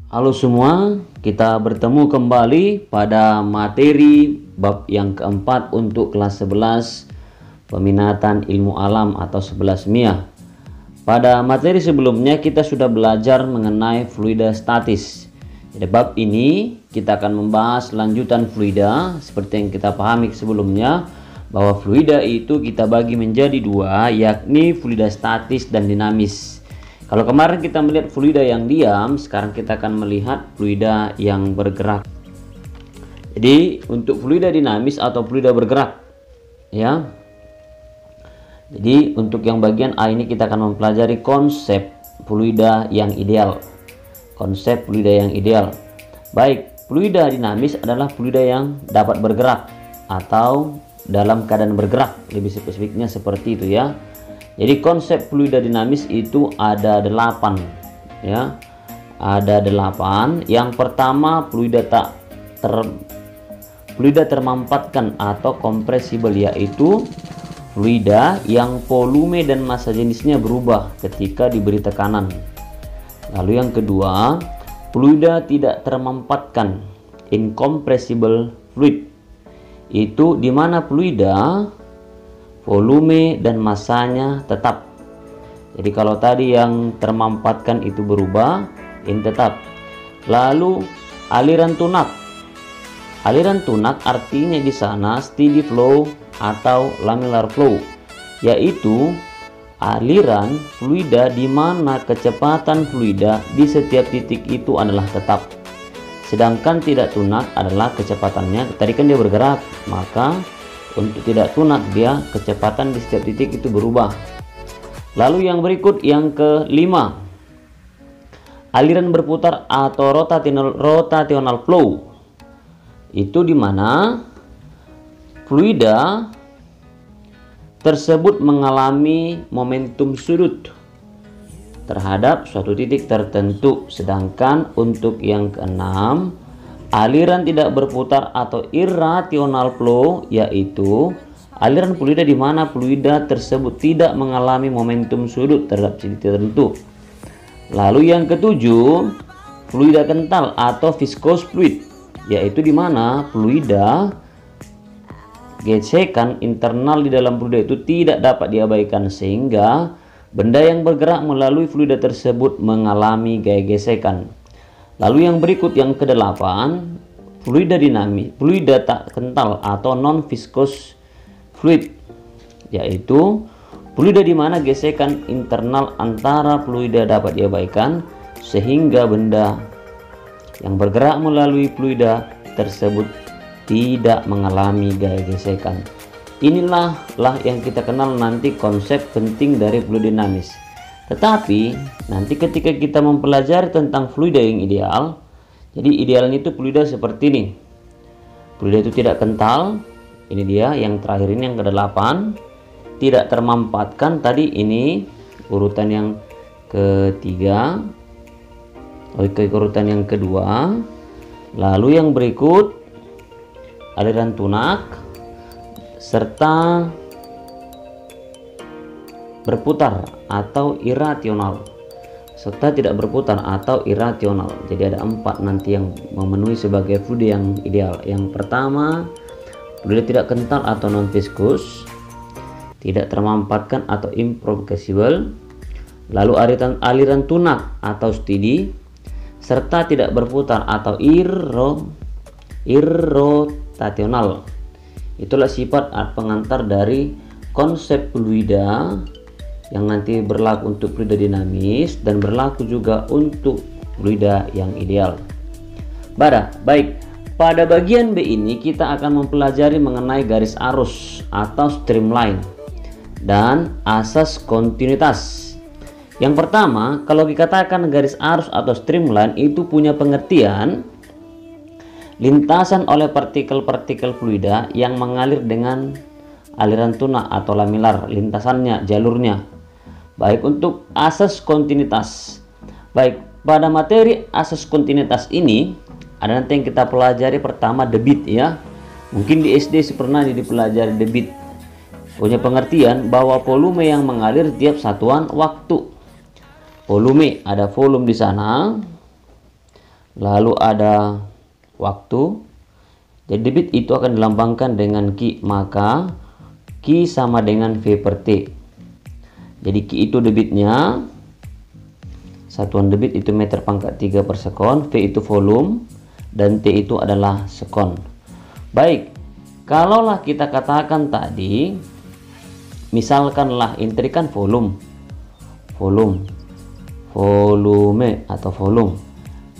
Halo semua, kita bertemu kembali pada materi bab yang keempat untuk kelas 11 peminatan ilmu alam atau 11 MIA. Pada materi sebelumnya kita sudah belajar mengenai fluida statis. Jadi bab ini kita akan membahas lanjutan fluida seperti yang kita pahami sebelumnya, bahwa fluida itu kita bagi menjadi dua, yakni fluida statis dan dinamis. Kalau kemarin kita melihat fluida yang diam, sekarang kita akan melihat fluida yang bergerak. Jadi untuk fluida dinamis atau fluida bergerak, ya. Jadi untuk yang bagian A ini kita akan mempelajari konsep fluida yang ideal. Konsep fluida yang ideal. Baik, fluida dinamis adalah fluida yang dapat bergerak atau dalam keadaan bergerak, lebih spesifiknya seperti itu ya. Jadi konsep fluida dinamis itu ada 8 ya. Ada 8. Yang pertama fluida termampatkan atau kompresibel, yaitu fluida yang volume dan massa jenisnya berubah ketika diberi tekanan. Lalu yang kedua, fluida tidak termampatkan, incompressible fluid. Itu dimana fluida volume dan masanya tetap. Jadi kalau tadi yang termampatkan itu berubah, ini tetap. Lalu aliran tunak. Aliran tunak artinya di sana steady flow atau laminar flow, yaitu aliran fluida di mana kecepatan fluida di setiap titik itu adalah tetap. Sedangkan tidak tunak adalah kecepatannya, tadi kan dia bergerak, maka untuk tidak tunak dia kecepatan di setiap titik itu berubah. Lalu yang berikut yang kelima, aliran berputar atau rotational flow. Itu dimana fluida tersebut mengalami momentum sudut terhadap suatu titik tertentu. Sedangkan untuk yang keenam, aliran tidak berputar atau irrational flow, yaitu aliran fluida di mana fluida tersebut tidak mengalami momentum sudut terhadap titik tertentu. Lalu yang ketujuh, fluida kental atau viscous fluid, yaitu di mana fluida gesekan internal di dalam fluida itu tidak dapat diabaikan, sehingga benda yang bergerak melalui fluida tersebut mengalami gaya gesekan. Lalu yang berikut yang ke-8, fluida dinamis, fluida tak kental atau non viscous fluid, yaitu fluida di mana gesekan internal antara fluida dapat diabaikan sehingga benda yang bergerak melalui fluida tersebut tidak mengalami gaya gesekan. Inilah yang kita kenal nanti konsep penting dari fluida dinamis. Tetapi nanti ketika kita mempelajari tentang fluida yang ideal, jadi idealnya itu fluida seperti ini. Fluida itu tidak kental, ini dia yang terakhir ini yang ke-8, tidak termampatkan, tadi ini urutan yang ketiga, urutan yang kedua. Lalu yang berikut aliran tunak serta berputar atau irasional serta tidak berputar atau irasional. Jadi ada 4 nanti yang memenuhi sebagai fluida yang ideal. Yang pertama, fluida tidak kental atau non viscous, tidak termampatkan atau improbable, lalu aliran tunak atau steady, serta tidak berputar atau irrotational. Itulah sifat pengantar dari konsep fluida yang nanti berlaku untuk fluida dinamis dan berlaku juga untuk fluida yang ideal. Baik, pada bagian B ini kita akan mempelajari mengenai garis arus atau streamline dan asas kontinuitas. Yang pertama, kalau dikatakan garis arus atau streamline itu punya pengertian lintasan oleh partikel-partikel fluida yang mengalir dengan aliran tunak atau laminar, lintasannya, jalurnya. Baik, untuk asas kontinuitas. Baik, pada materi asas kontinuitas ini ada nanti yang kita pelajari pertama debit ya. Mungkin di SD pernah dipelajari debit. Punya pengertian bahwa volume yang mengalir tiap satuan waktu. Volume, ada volume di sana. lalu ada waktu. Jadi debit itu akan dilambangkan dengan Q, maka Q sama dengan V per T. Jadi Q itu debitnya, satuan debit itu meter pangkat 3 per sekon, V itu volume, dan T itu adalah sekon. Baik, kalaulah kita katakan tadi, misalkanlah ini kan volume atau volume,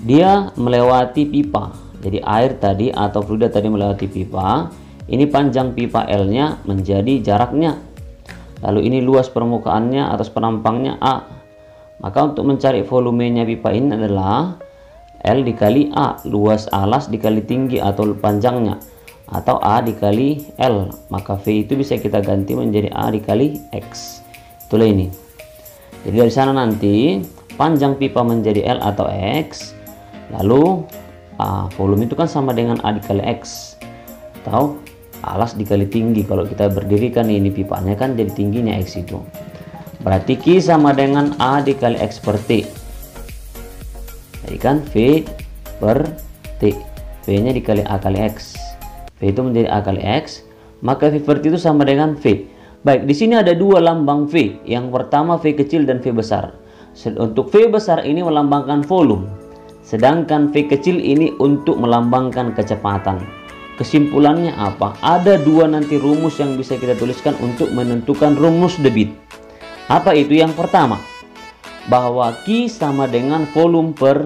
dia melewati pipa. Jadi air tadi atau fluida tadi melewati pipa, ini panjang pipa L nya menjadi jaraknya, lalu ini luas permukaannya atas penampangnya A. Maka untuk mencari volumenya pipa ini adalah L dikali A, luas alas dikali tinggi atau panjangnya, atau A dikali L. Maka V itu bisa kita ganti menjadi A dikali X. Itulah ini. Jadi dari sana nanti panjang pipa menjadi L atau X, lalu volume itu kan sama dengan A dikali X, atau alas dikali tinggi. Kalau kita berdirikan ini pipanya kan jadi tingginya X itu, berarti Q sama dengan A dikali X per T. Jadi kan V per T, V nya dikali A kali X, V itu menjadi A kali X, maka V per T itu sama dengan V. Baik, di sini ada dua lambang V. Yang pertama V kecil dan V besar. Untuk V besar ini melambangkan volume, sedangkan V kecil ini untuk melambangkan kecepatan. Kesimpulannya apa? Ada dua nanti rumus yang bisa kita tuliskan untuk menentukan rumus debit. Apa itu? Yang pertama, bahwa Q sama dengan volume per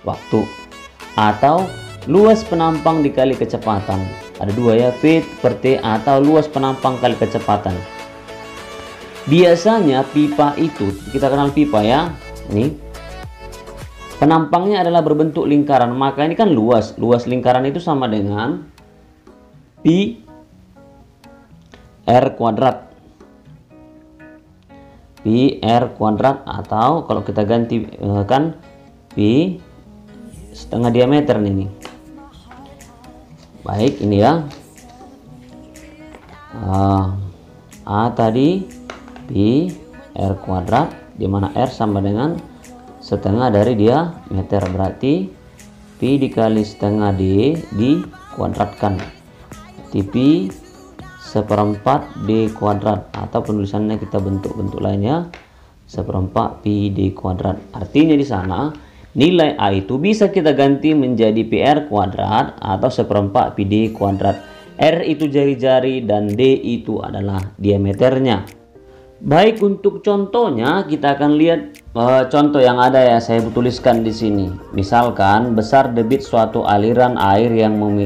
waktu, atau luas penampang dikali kecepatan. Ada dua ya, V per T atau luas penampang kali kecepatan. Biasanya pipa itu, kita kenal pipa ya, ini penampangnya adalah berbentuk lingkaran, maka ini kan luas lingkaran itu sama dengan pi r kuadrat. Pi r kuadrat, atau kalau kita ganti kan pi setengah diameter ini. Baik, ini ya. A tadi pi r kuadrat, di mana r sama dengan setengah dari diameter, berarti pi dikali setengah D dikuadratkan, Pi seperempat D kuadrat, atau penulisannya kita bentuk-bentuk lainnya seperempat pi D kuadrat. Artinya di sana nilai A itu bisa kita ganti menjadi PR kuadrat atau seperempat pi D kuadrat. R itu jari-jari dan D itu adalah diameternya. Baik, untuk contohnya kita akan lihat contoh yang ada ya, saya tuliskan di sini. Misalkan besar debit suatu aliran air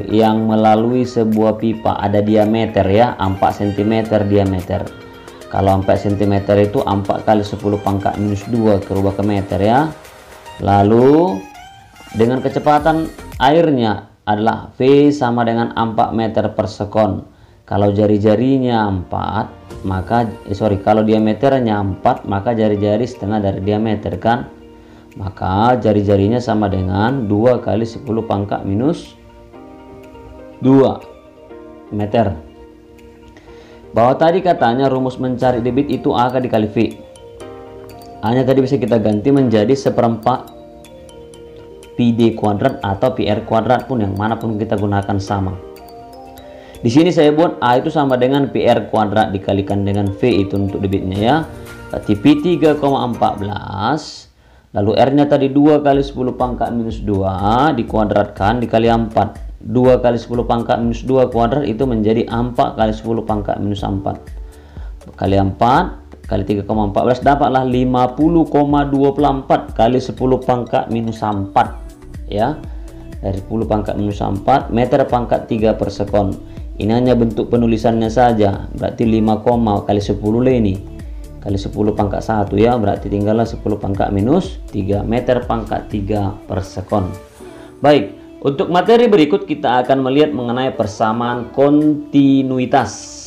yang melalui sebuah pipa, ada diameter ya, 4 cm diameter. Kalau 4 cm itu 4 kali 10 pangkat minus 2 ke rubah ke meter ya. Lalu dengan kecepatan airnya adalah V sama dengan 4 meter per sekon. Kalau jari-jarinya 4, maka kalau diameternya 4, maka jari-jari setengah dari diameter kan, maka jari-jarinya sama dengan 2 kali 10 pangkat minus 2 meter. Bahwa tadi katanya rumus mencari debit itu A dikali V. A-nya tadi bisa kita ganti menjadi seperempat pi D kuadrat atau pi R kuadrat, pun yang manapun kita gunakan sama. Di sini saya buat A itu sama dengan pi R kuadrat dikalikan dengan V itu untuk debitnya ya. Berarti pi 3,14, lalu R nya tadi 2 kali 10 pangkat minus 2 dikuadratkan dikali 4. 2 kali 10 pangkat minus 2 kuadrat itu menjadi 4 kali 10 pangkat minus 4 kali 4 kali 3,14, dapatlah 50,24 kali 10 pangkat minus 4 ya. Dari 10 pangkat minus 4 meter pangkat 3 per sekon. Ini hanya bentuk penulisannya saja, berarti 5, kali 10 ini kali 10 pangkat 1 ya, berarti tinggallah 10 pangkat minus 3 meter pangkat 3 per sekon. Baik, untuk materi berikut kita akan melihat mengenai persamaan kontinuitas.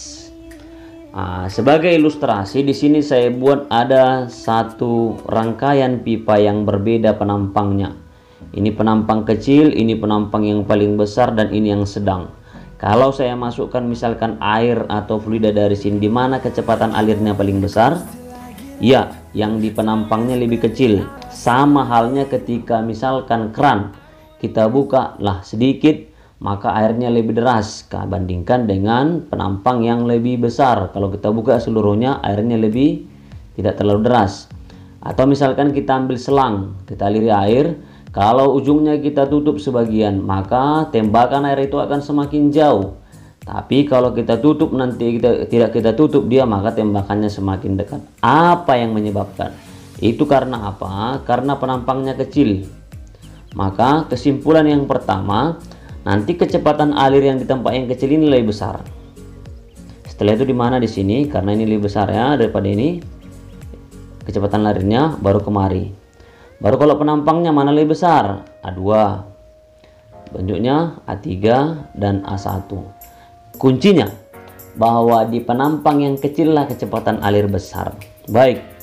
Sebagai ilustrasi di sini saya buat ada satu rangkaian pipa yang berbeda penampangnya. Ini penampang kecil, ini penampang yang paling besar, dan ini yang sedang. Kalau saya masukkan misalkan air atau fluida dari sini, di mana kecepatan alirnya paling besar? Ya, yang di penampangnya lebih kecil. Sama halnya ketika misalkan keran kita buka lah sedikit, maka airnya lebih deras bandingkan dengan penampang yang lebih besar. Kalau kita buka seluruhnya, airnya lebih tidak terlalu deras. Atau misalkan kita ambil selang, kita aliri air, kalau ujungnya kita tutup sebagian, maka tembakan air itu akan semakin jauh. Tapi kalau kita tutup nanti tidak kita tutup dia, maka tembakannya semakin dekat. Apa yang menyebabkan? Itu karena apa? Karena penampangnya kecil. Maka kesimpulan yang pertama, nanti kecepatan alir yang di tempat yang kecil ini lebih besar. Setelah itu di mana? Di sini, karena ini lebih besar ya daripada ini. Kecepatan larinya baru kemari. Baru kalau penampangnya mana lebih besar? A2. Bentuknya A3 dan A1. Kuncinya bahwa di penampang yang kecil lah kecepatan alir besar. Baik.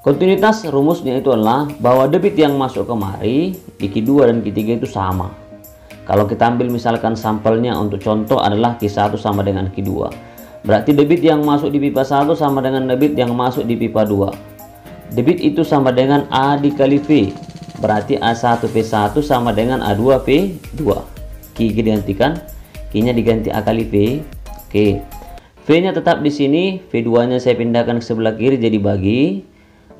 Kontinuitas rumusnya itu adalah bahwa debit yang masuk kemari di Q2 dan Q3 itu sama. Kalau kita ambil misalkan sampelnya untuk contoh adalah Q1 sama dengan Q2. Berarti debit yang masuk di pipa 1 sama dengan debit yang masuk di pipa 2. Debit itu sama dengan A dikali V. Berarti A1P1 sama dengan A2P2. Q digantikan, Q-nya diganti A kali V. Oke. V-nya tetap di sini, V2-nya saya pindahkan ke sebelah kiri jadi bagi.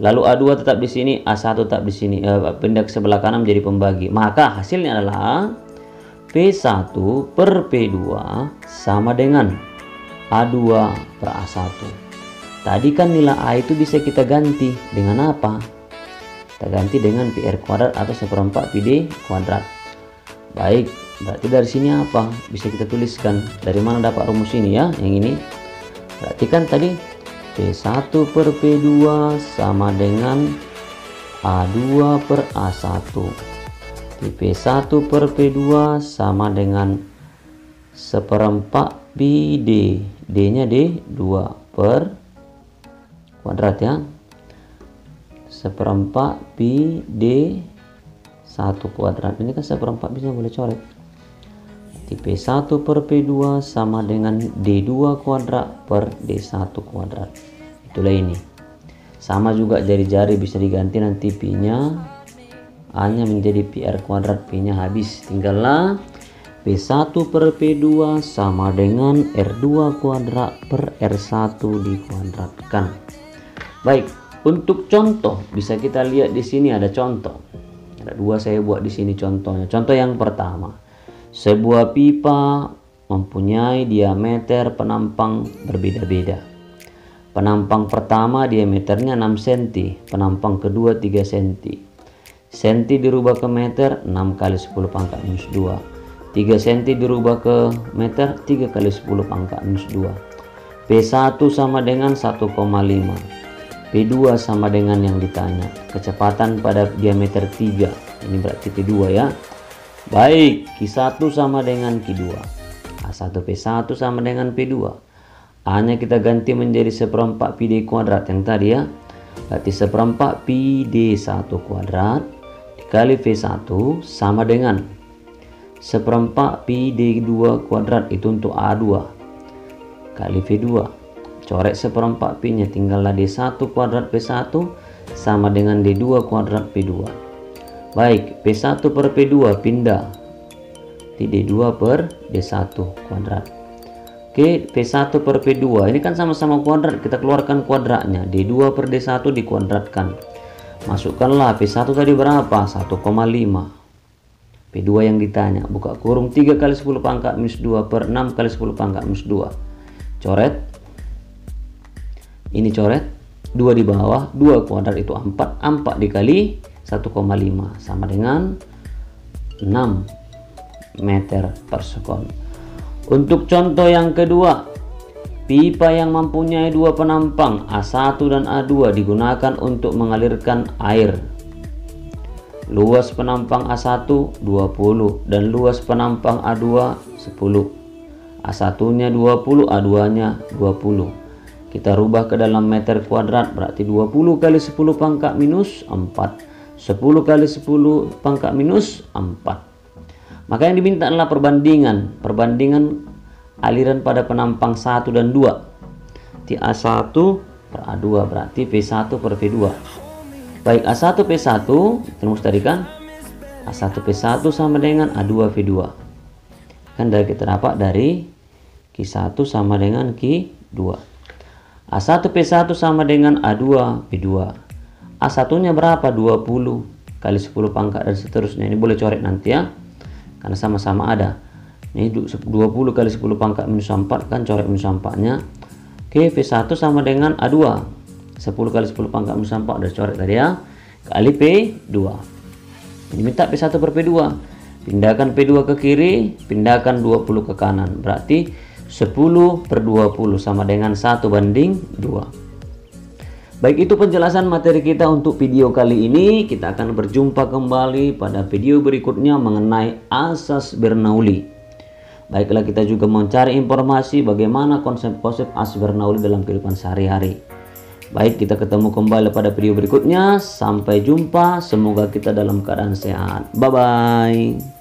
Lalu A2 tetap di sini, A1 tetap di sini, pindah ke sebelah kanan menjadi pembagi. Maka hasilnya adalah P1 per P2 sama dengan A2 per A1. Tadi kan nilai A itu bisa kita ganti dengan apa? Kita ganti dengan PR kuadrat atau 1/4 PD kuadrat. Baik, berarti dari sini apa? Bisa kita tuliskan. Dari mana dapat rumus ini ya? Yang ini. Berarti kan tadi P1 per P2 sama dengan A2 per A1. P1 per P2 sama dengan 1/4 PD. D-nya D2 per kuadrat ya. 1/4 pi D1 kuadrat. Ini kan 1/4 bisa boleh coret. P1 per P2 sama dengan D2 kuadrat per D1 kuadrat. Itulah ini. Sama juga jari-jari bisa diganti nanti pi-nya. A-nya menjadi PR kuadrat, P-nya habis. Tinggallah P1 per P2 sama dengan R2 kuadrat per R1 dikuadratkan. Baik, untuk contoh bisa kita lihat di sini ada contoh. Ada dua saya buat di sini contohnya. Contoh yang pertama, sebuah pipa mempunyai diameter penampang berbeda-beda. Penampang pertama diameternya 6 cm, penampang kedua 3 cm. Senti dirubah ke meter 6 kali 10 pangkat minus 2. 3 cm dirubah ke meter 3 kali 10 pangkat minus 2. P1 sama dengan 1,5. P2 sama dengan yang ditanya. Kecepatan pada diameter 3. Ini berarti P2 ya. Baik, Q1 sama dengan Q2. A1P1 sama dengan P2. A-nya kita ganti menjadi 1/4 PD kuadrat yang tadi ya. Berarti 1/4 PD1 kuadrat dikali V1 sama dengan 1/4 pi D2 kuadrat, itu untuk A2 kali V2. Coret 1/4 pi nya, tinggallah D1 kuadrat P1 sama dengan D2 kuadrat P2. Baik, P1 per P2 pindah di D2 per D1 kuadrat. Oke, P1 per P2 ini kan sama-sama kuadrat, kita keluarkan kuadratnya. D2 per D1 dikuadratkan. Masukkanlah P1 tadi berapa? 1,5. P2 yang ditanya, buka kurung 3 kali 10 pangkat minus 2 per 6 kali 10 pangkat minus 2. Coret. Ini coret. 2 di bawah, 2 kuadrat itu 4. 4 dikali 1,5 sama dengan 6 meter per sekon. Untuk contoh yang kedua, pipa yang mempunyai dua penampang A1 dan A2 digunakan untuk mengalirkan air. Luas penampang A1 20 dan luas penampang A2 10. A1-nya 20, A2-nya 20. Kita rubah ke dalam meter kuadrat, berarti 20 kali 10 pangkat minus 4. 10 kali 10 pangkat minus 4. Maka yang diminta adalah perbandingan aliran pada penampang 1 dan 2. T A1 per A2 berarti P1 per P2. Baik, A1P1 rumus tadi kan A1P1 sama dengan A2V2. Kan dari kita dapat dari Q1 sama dengan Q2. A1P1 sama dengan A2V2. A1 nya berapa? 20 kali 10 pangkat dan seterusnya. Ini boleh coret nanti ya, karena sama-sama ada. Ini 20 kali 10 pangkat minus 4 kan, coret minus 4 nya. Oke, V1 sama dengan A2, 10 kali 10 pangkat minus 4 udah coret tadi ya, kali P2. Ini minta P1 per P2. Pindahkan P2 ke kiri, pindahkan 20 ke kanan. Berarti 10 per 20 sama dengan 1/2. Baik, itu penjelasan materi kita untuk video kali ini. Kita akan berjumpa kembali pada video berikutnya mengenai asas Bernoulli. Baiklah, kita juga mencari informasi bagaimana konsep-konsep asas Bernoulli dalam kehidupan sehari-hari. Baik, kita ketemu kembali pada video berikutnya. Sampai jumpa, semoga kita dalam keadaan sehat. Bye-bye.